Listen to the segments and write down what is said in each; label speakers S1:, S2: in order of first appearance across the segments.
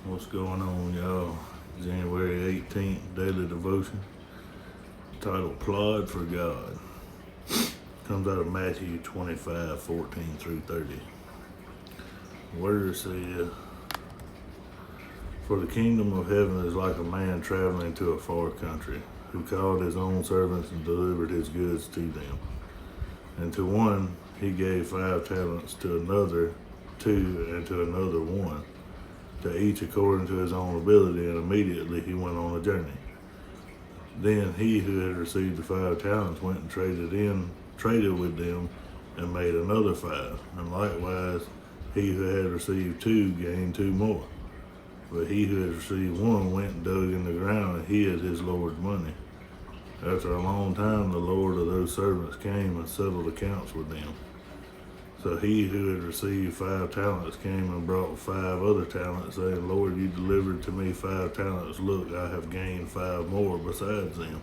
S1: What's going on, y'all? January 18th, daily devotion, titled Plod for God. Comes out of Matthew 25:14-30. The word says, "For the kingdom of heaven is like a man traveling to a far country, who called his own servants and delivered his goods to them. And to one he gave 5 talents, to another 2, and to another 1, to each according to his own ability, and immediately he went on a journey. Then he who had received the 5 talents went and traded with them, and made another 5. And likewise he who had received 2 gained 2 more. But he who had received 1 went and dug in the ground and hid his Lord's money. After a long time the Lord of those servants came and settled accounts with them. So he who had received 5 talents came and brought 5 other talents, saying, Lord, you delivered to me 5 talents. Look, I have gained 5 more besides them.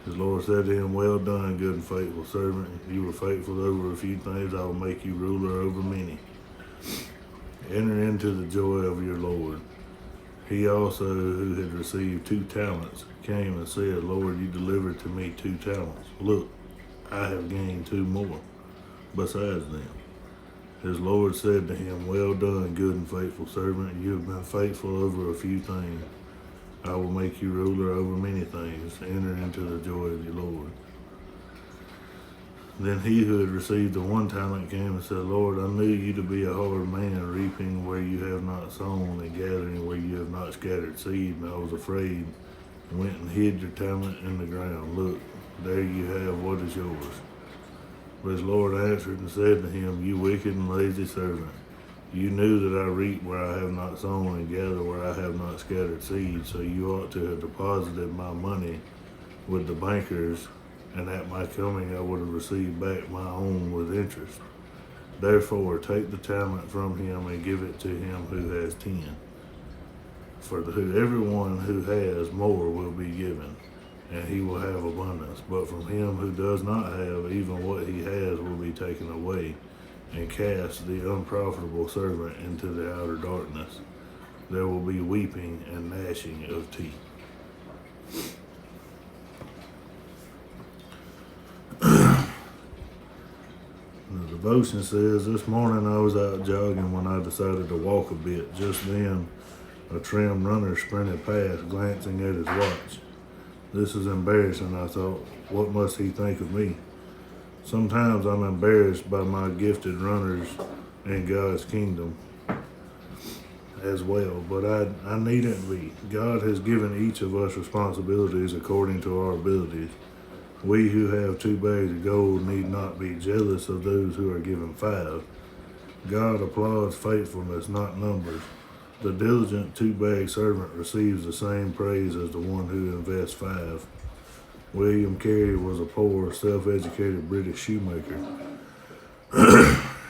S1: His Lord said to him, Well done, good and faithful servant. You were faithful over a few things. I will make you ruler over many. Enter into the joy of your Lord. He also, who had received 2 talents, came and said, Lord, you delivered to me 2 talents. Look, I have gained 2 more besides them. His Lord said to him, Well done, good and faithful servant. You have been faithful over a few things. I will make you ruler over many things. Enter into the joy of your Lord. Then he who had received the 1 talent came and said, Lord, I knew you to be a hard man, reaping where you have not sown and gathering where you have not scattered seed. And I was afraid and went and hid your talent in the ground. Look, there you have what is yours. But his Lord answered and said to him, You wicked and lazy servant, you knew that I reap where I have not sown and gather where I have not scattered seed, so you ought to have deposited my money with the bankers, and at my coming I would have received back my own with interest. Therefore take the talent from him and give it to him who has 10. For everyone who has, more will be given, and he will have abundance. But from him who does not have, even what he has will be taken away. And cast the unprofitable servant into the outer darkness. There will be weeping and gnashing of teeth." The devotion says, this morning I was out jogging when I decided to walk a bit. Just then, a trim runner sprinted past, glancing at his watch. This is embarrassing, I thought. What must he think of me? Sometimes I'm embarrassed by my gifted runners in God's kingdom as well, but I needn't be. God has given each of us responsibilities according to our abilities. We who have 2 bags of gold need not be jealous of those who are given 5. God applauds faithfulness, not numbers. The diligent 2-bag servant receives the same praise as the one who invests 5. William Carey was a poor, self-educated British shoemaker.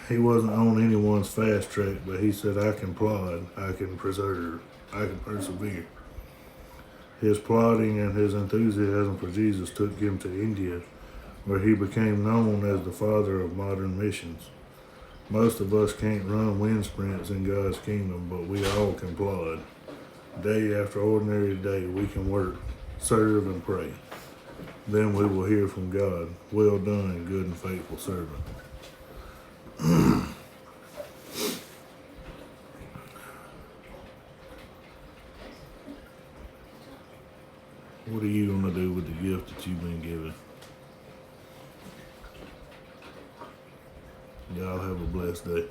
S1: He wasn't on anyone's fast track, but he said, I can plod, I can persevere. His plodding and his enthusiasm for Jesus took him to India, where he became known as the father of modern missions. Most of us can't run wind sprints in God's kingdom, but we all can plod. Day after ordinary day, we can work, serve, and pray. Then we will hear from God, Well done, good and faithful servant. What are you going to do with the gift that you've been given? Y'all have a blessed day.